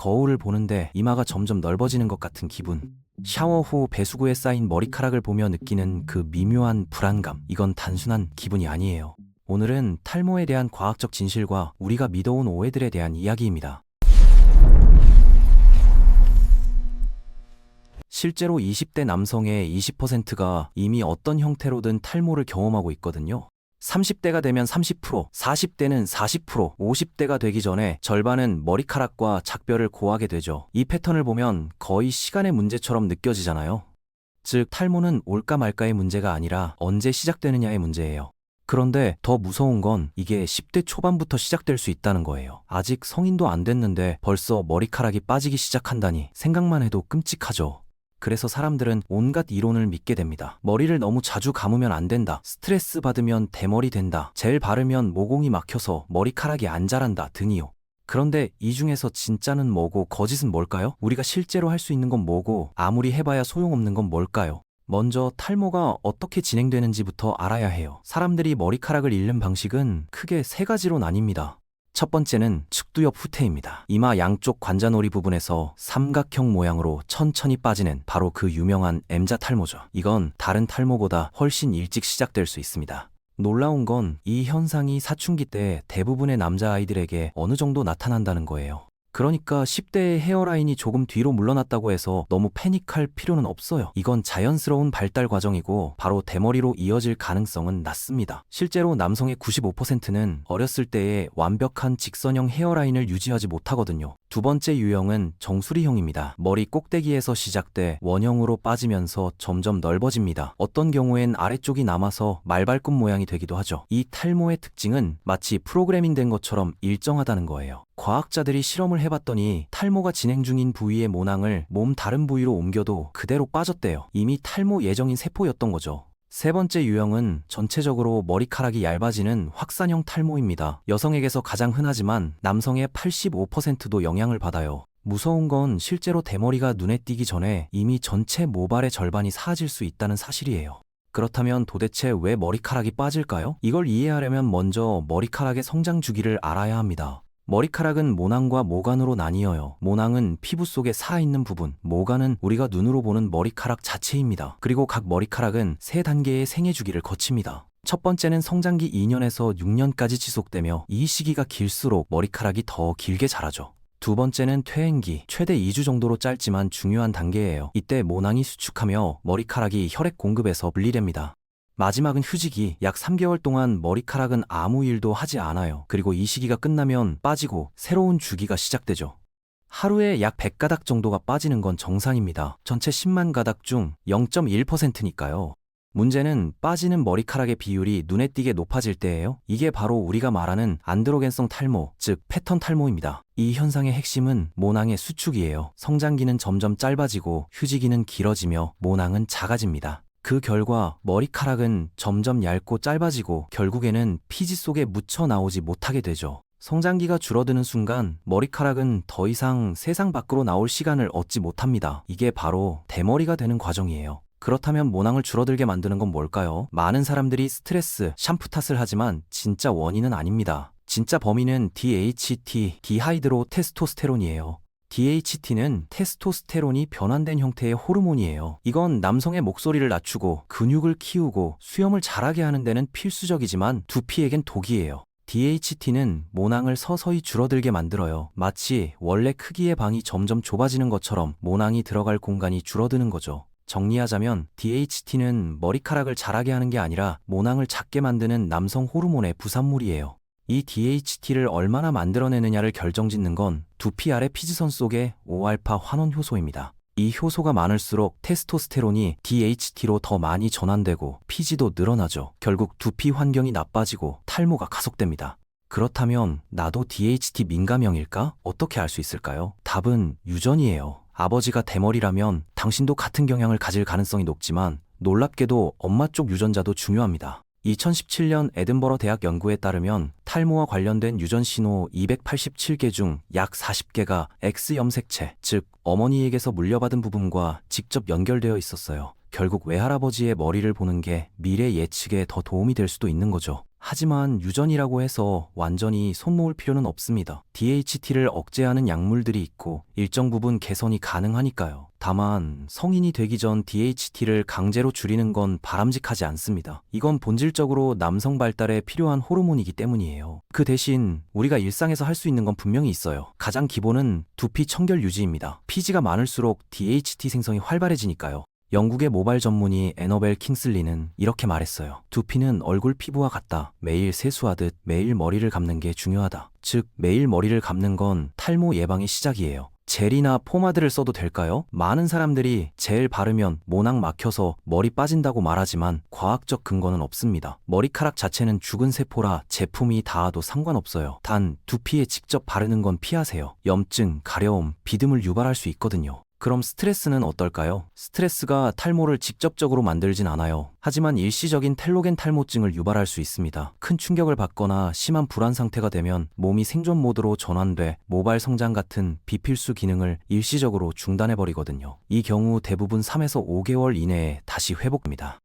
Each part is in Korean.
거울을 보는데 이마가 점점 넓어지는 것 같은 기분. 샤워 후 배수구에 쌓인 머리카락을 보며 느끼는 그 미묘한 불안감. 이건 단순한 기분이 아니에요. 오늘은 탈모에 대한 과학적 진실과 우리가 믿어온 오해들에 대한 이야기입니다. 실제로 20대 남성의 20%가 이미 어떤 형태로든 탈모를 경험하고 있거든요. 30대가 되면 30%, 40대는 40%, 50대가 되기 전에 절반은 머리카락과 작별을 고하게 되죠. 이 패턴을 보면 거의 시간의 문제처럼 느껴지잖아요. 즉, 탈모는 올까 말까의 문제가 아니라 언제 시작되느냐의 문제예요. 그런데 더 무서운 건 이게 10대 초반부터 시작될 수 있다는 거예요. 아직 성인도 안 됐는데 벌써 머리카락이 빠지기 시작한다니 생각만 해도 끔찍하죠. 그래서 사람들은 온갖 이론을 믿게 됩니다. 머리를 너무 자주 감으면 안 된다. 스트레스 받으면 대머리 된다. 젤 바르면 모공이 막혀서 머리카락이 안 자란다 등이요. 그런데 이 중에서 진짜는 뭐고 거짓은 뭘까요? 우리가 실제로 할 수 있는 건 뭐고 아무리 해봐야 소용없는 건 뭘까요? 먼저 탈모가 어떻게 진행되는지부터 알아야 해요. 사람들이 머리카락을 잃는 방식은 크게 세 가지로 나뉩니다. 첫 번째는 측두엽 후퇴입니다. 이마 양쪽 관자놀이 부분에서 삼각형 모양으로 천천히 빠지는 바로 그 유명한 M자 탈모죠. 이건 다른 탈모보다 훨씬 일찍 시작될 수 있습니다. 놀라운 건 이 현상이 사춘기 때 대부분의 남자아이들에게 어느 정도 나타난다는 거예요. 그러니까 10대의 헤어라인이 조금 뒤로 물러났다고 해서 너무 패닉할 필요는 없어요. 이건 자연스러운 발달 과정이고 바로 대머리로 이어질 가능성은 낮습니다. 실제로 남성의 95%는 어렸을 때의 완벽한 직선형 헤어라인을 유지하지 못하거든요. 두 번째 유형은 정수리형입니다. 머리 꼭대기에서 시작돼 원형으로 빠지면서 점점 넓어집니다. 어떤 경우엔 아래쪽이 남아서 말발굽 모양이 되기도 하죠. 이 탈모의 특징은 마치 프로그래밍 된 것처럼 일정하다는 거예요. 과학자들이 실험을 해봤더니 탈모가 진행 중인 부위의 모낭을 몸 다른 부위로 옮겨도 그대로 빠졌대요. 이미 탈모 예정인 세포였던 거죠. 세 번째 유형은 전체적으로 머리카락이 얇아지는 확산형 탈모입니다. 여성에게서 가장 흔하지만 남성의 85%도 영향을 받아요. 무서운 건 실제로 대머리가 눈에 띄기 전에 이미 전체 모발의 절반이 사라질 수 있다는 사실이에요. 그렇다면 도대체 왜 머리카락이 빠질까요? 이걸 이해하려면 먼저 머리카락의 성장 주기를 알아야 합니다. 머리카락은 모낭과 모간으로 나뉘어요. 모낭은 피부 속에 살아있는 부분, 모간은 우리가 눈으로 보는 머리카락 자체입니다. 그리고 각 머리카락은 세 단계의 생애 주기를 거칩니다. 첫 번째는 성장기 2년에서 6년까지 지속되며 이 시기가 길수록 머리카락이 더 길게 자라죠. 두 번째는 퇴행기, 최대 2주 정도로 짧지만 중요한 단계예요. 이때 모낭이 수축하며 머리카락이 혈액 공급에서 분리됩니다. 마지막은 휴지기, 약 3개월 동안 머리카락은 아무 일도 하지 않아요. 그리고 이 시기가 끝나면 빠지고 새로운 주기가 시작되죠. 하루에 약 100가닥 정도가 빠지는 건 정상입니다. 전체 10만 가닥 중 0.1%니까요. 문제는 빠지는 머리카락의 비율이 눈에 띄게 높아질 때예요. 이게 바로 우리가 말하는 안드로겐성 탈모, 즉 패턴 탈모입니다. 이 현상의 핵심은 모낭의 수축이에요. 성장기는 점점 짧아지고 휴지기는 길어지며 모낭은 작아집니다. 그 결과 머리카락은 점점 얇고 짧아지고 결국에는 피지 속에 묻혀 나오지 못하게 되죠. 성장기가 줄어드는 순간 머리카락은 더 이상 세상 밖으로 나올 시간을 얻지 못합니다. 이게 바로 대머리가 되는 과정이에요. 그렇다면 모낭을 줄어들게 만드는 건 뭘까요? 많은 사람들이 스트레스, 샴푸 탓을 하지만 진짜 원인은 아닙니다. 진짜 범인은 DHT, 디하이드로 테스토스테론이에요. DHT는 테스토스테론이 변환된 형태의 호르몬이에요. 이건 남성의 목소리를 낮추고 근육을 키우고 수염을 자라게 하는 데는 필수적이지만 두피에겐 독이에요. DHT는 모낭을 서서히 줄어들게 만들어요. 마치 원래 크기의 방이 점점 좁아지는 것처럼 모낭이 들어갈 공간이 줄어드는 거죠. 정리하자면 DHT는 머리카락을 자라게 하는 게 아니라 모낭을 작게 만드는 남성 호르몬의 부산물이에요. 이 DHT를 얼마나 만들어내느냐를 결정짓는 건 두피 아래 피지선 속의 5알파 환원 효소입니다. 이 효소가 많을수록 테스토스테론이 DHT로 더 많이 전환되고 피지도 늘어나죠. 결국 두피 환경이 나빠지고 탈모가 가속됩니다. 그렇다면 나도 DHT 민감형일까? 어떻게 알 수 있을까요? 답은 유전이에요. 아버지가 대머리라면 당신도 같은 경향을 가질 가능성이 높지만 놀랍게도 엄마 쪽 유전자도 중요합니다. 2017년 에든버러 대학 연구에 따르면 탈모와 관련된 유전 신호 287개 중 약 40개가 X 염색체, 즉 어머니에게서 물려받은 부분과 직접 연결되어 있었어요. 결국 외할아버지의 머리를 보는 게 미래 예측에 더 도움이 될 수도 있는 거죠. 하지만 유전이라고 해서 완전히 손놓을 필요는 없습니다. DHT를 억제하는 약물들이 있고 일정 부분 개선이 가능하니까요. 다만 성인이 되기 전 DHT를 강제로 줄이는 건 바람직하지 않습니다. 이건 본질적으로 남성 발달에 필요한 호르몬이기 때문이에요. 그 대신 우리가 일상에서 할 수 있는 건 분명히 있어요. 가장 기본은 두피 청결 유지입니다. 피지가 많을수록 DHT 생성이 활발해지니까요. 영국의 모발 전문의 애너벨 킹슬리는 이렇게 말했어요. 두피는 얼굴 피부와 같다. 매일 세수하듯 매일 머리를 감는 게 중요하다. 즉, 매일 머리를 감는 건 탈모 예방의 시작이에요. 젤이나 포마드를 써도 될까요? 많은 사람들이 젤 바르면 모낭 막혀서 머리 빠진다고 말하지만 과학적 근거는 없습니다. 머리카락 자체는 죽은 세포라 제품이 닿아도 상관없어요. 단 두피에 직접 바르는 건 피하세요. 염증, 가려움, 비듬을 유발할 수 있거든요. 그럼 스트레스는 어떨까요? 스트레스가 탈모를 직접적으로 만들진 않아요. 하지만 일시적인 텔로겐 탈모증을 유발할 수 있습니다. 큰 충격을 받거나 심한 불안 상태가 되면 몸이 생존 모드로 전환돼 모발 성장 같은 비필수 기능을 일시적으로 중단해버리거든요. 이 경우 대부분 3에서 5개월 이내에 다시 회복됩니다.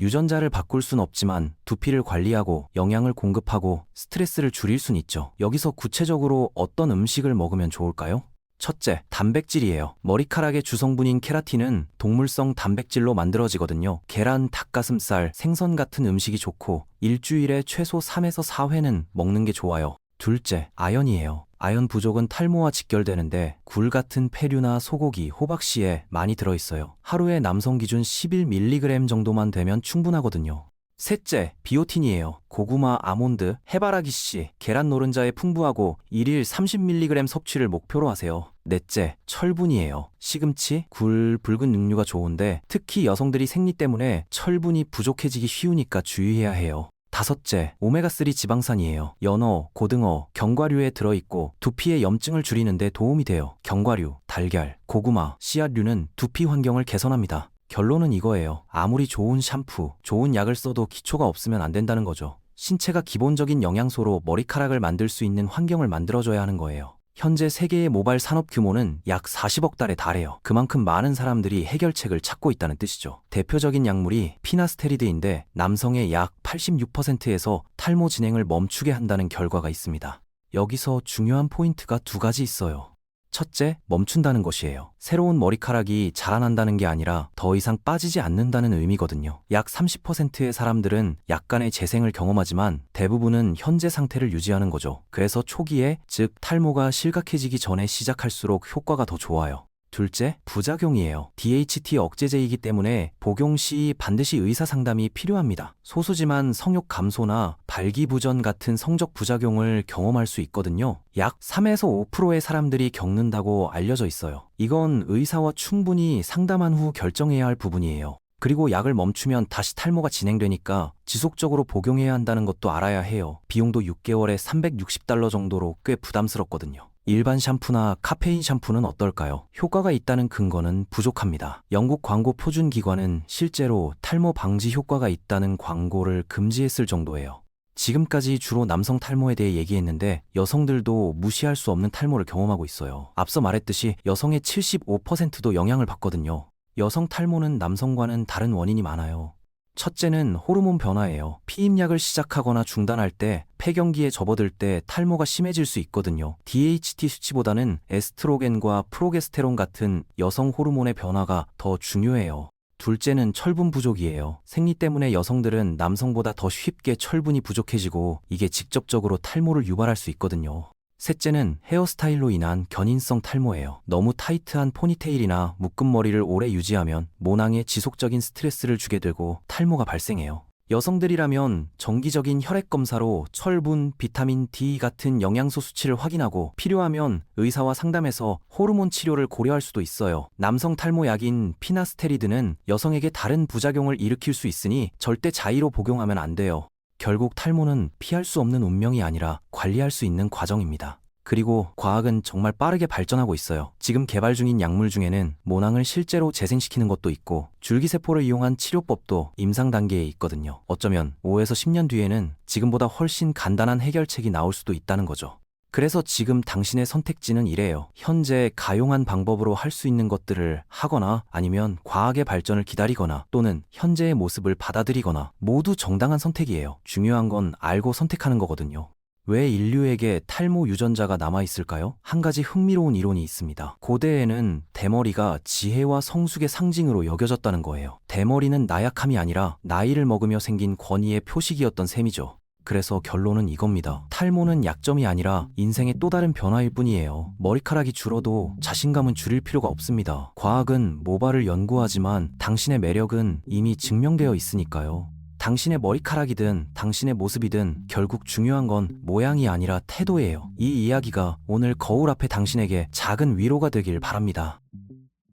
유전자를 바꿀 순 없지만 두피를 관리하고 영양을 공급하고 스트레스를 줄일 순 있죠. 여기서 구체적으로 어떤 음식을 먹으면 좋을까요? 첫째, 단백질이에요. 머리카락의 주성분인 케라틴은 동물성 단백질로 만들어지거든요. 계란, 닭가슴살, 생선 같은 음식이 좋고 일주일에 최소 3에서 4회는 먹는 게 좋아요. 둘째, 아연이에요. 아연 부족은 탈모와 직결되는데 굴 같은 페류나 소고기, 호박씨에 많이 들어있어요. 하루에 남성 기준 11mg 정도만 되면 충분하거든요. 셋째, 비오틴이에요. 고구마, 아몬드, 해바라기씨, 계란 노른자에 풍부하고 일일 30mg 섭취를 목표로 하세요. 넷째, 철분이에요. 시금치, 굴, 붉은 육류가 좋은데 특히 여성들이 생리 때문에 철분이 부족해지기 쉬우니까 주의해야 해요. 다섯째, 오메가3 지방산이에요. 연어, 고등어, 견과류에 들어있고 두피의 염증을 줄이는 데 도움이 돼요. 견과류, 달걀, 고구마, 씨앗류는 두피 환경을 개선합니다. 결론은 이거예요. 아무리 좋은 샴푸, 좋은 약을 써도 기초가 없으면 안 된다는 거죠. 신체가 기본적인 영양소로 머리카락을 만들 수 있는 환경을 만들어줘야 하는 거예요. 현재 세계의 모발 산업 규모는 약 40억 달에 달해요. 그만큼 많은 사람들이 해결책을 찾고 있다는 뜻이죠. 대표적인 약물이 피나스테리드인데 남성의 약 86%에서 탈모 진행을 멈추게 한다는 결과가 있습니다. 여기서 중요한 포인트가 두 가지 있어요. 첫째, 멈춘다는 것이에요. 새로운 머리카락이 자라난다는 게 아니라 더 이상 빠지지 않는다는 의미거든요. 약 30%의 사람들은 약간의 재생을 경험하지만 대부분은 현재 상태를 유지하는 거죠. 그래서 초기에, 즉 탈모가 심각해지기 전에 시작할수록 효과가 더 좋아요. 둘째, 부작용이에요. DHT 억제제이기 때문에 복용 시 반드시 의사 상담이 필요합니다. 소수지만 성욕 감소나 발기부전 같은 성적 부작용을 경험할 수 있거든요. 약 3에서 5%의 사람들이 겪는다고 알려져 있어요. 이건 의사와 충분히 상담한 후 결정해야 할 부분이에요. 그리고 약을 멈추면 다시 탈모가 진행되니까 지속적으로 복용해야 한다는 것도 알아야 해요. 비용도 6개월에 $360 정도로 꽤 부담스럽거든요. 일반 샴푸나 카페인 샴푸는 어떨까요? 효과가 있다는 근거는 부족합니다. 영국 광고 표준기관은 실제로 탈모 방지 효과가 있다는 광고를 금지했을 정도예요. 지금까지 주로 남성 탈모에 대해 얘기했는데 여성들도 무시할 수 없는 탈모를 경험하고 있어요. 앞서 말했듯이 여성의 75%도 영향을 받거든요. 여성 탈모는 남성과는 다른 원인이 많아요. 첫째는 호르몬 변화예요. 피임약을 시작하거나 중단할 때, 폐경기에 접어들 때 탈모가 심해질 수 있거든요. DHT 수치보다는 에스트로겐과 프로게스테론 같은 여성 호르몬의 변화가 더 중요해요. 둘째는 철분 부족이에요. 생리 때문에 여성들은 남성보다 더 쉽게 철분이 부족해지고 이게 직접적으로 탈모를 유발할 수 있거든요. 셋째는 헤어스타일로 인한 견인성 탈모예요. 너무 타이트한 포니테일이나 묶은 머리를 오래 유지하면 모낭에 지속적인 스트레스를 주게 되고 탈모가 발생해요. 여성들이라면 정기적인 혈액 검사로 철분, 비타민 D 같은 영양소 수치를 확인하고 필요하면 의사와 상담해서 호르몬 치료를 고려할 수도 있어요. 남성 탈모 약인 피나스테리드는 여성에게 다른 부작용을 일으킬 수 있으니 절대 자의로 복용하면 안 돼요. 결국 탈모는 피할 수 없는 운명이 아니라 관리할 수 있는 과정입니다. 그리고 과학은 정말 빠르게 발전하고 있어요. 지금 개발 중인 약물 중에는 모낭을 실제로 재생시키는 것도 있고 줄기세포를 이용한 치료법도 임상 단계에 있거든요. 어쩌면 5에서 10년 뒤에는 지금보다 훨씬 간단한 해결책이 나올 수도 있다는 거죠. 그래서 지금 당신의 선택지는 이래요. 현재 가용한 방법으로 할 수 있는 것들을 하거나 아니면 과학의 발전을 기다리거나 또는 현재의 모습을 받아들이거나 모두 정당한 선택이에요. 중요한 건 알고 선택하는 거거든요. 왜 인류에게 탈모 유전자가 남아있을까요? 한 가지 흥미로운 이론이 있습니다. 고대에는 대머리가 지혜와 성숙의 상징으로 여겨졌다는 거예요. 대머리는 나약함이 아니라 나이를 먹으며 생긴 권위의 표식이었던 셈이죠. 그래서 결론은 이겁니다. 탈모는 약점이 아니라 인생의 또 다른 변화일 뿐이에요. 머리카락이 줄어도 자신감은 줄일 필요가 없습니다. 과학은 모발을 연구하지만 당신의 매력은 이미 증명되어 있으니까요. 당신의 머리카락이든 당신의 모습이든 결국 중요한 건 모양이 아니라 태도예요. 이 이야기가 오늘 거울 앞에 당신에게 작은 위로가 되길 바랍니다.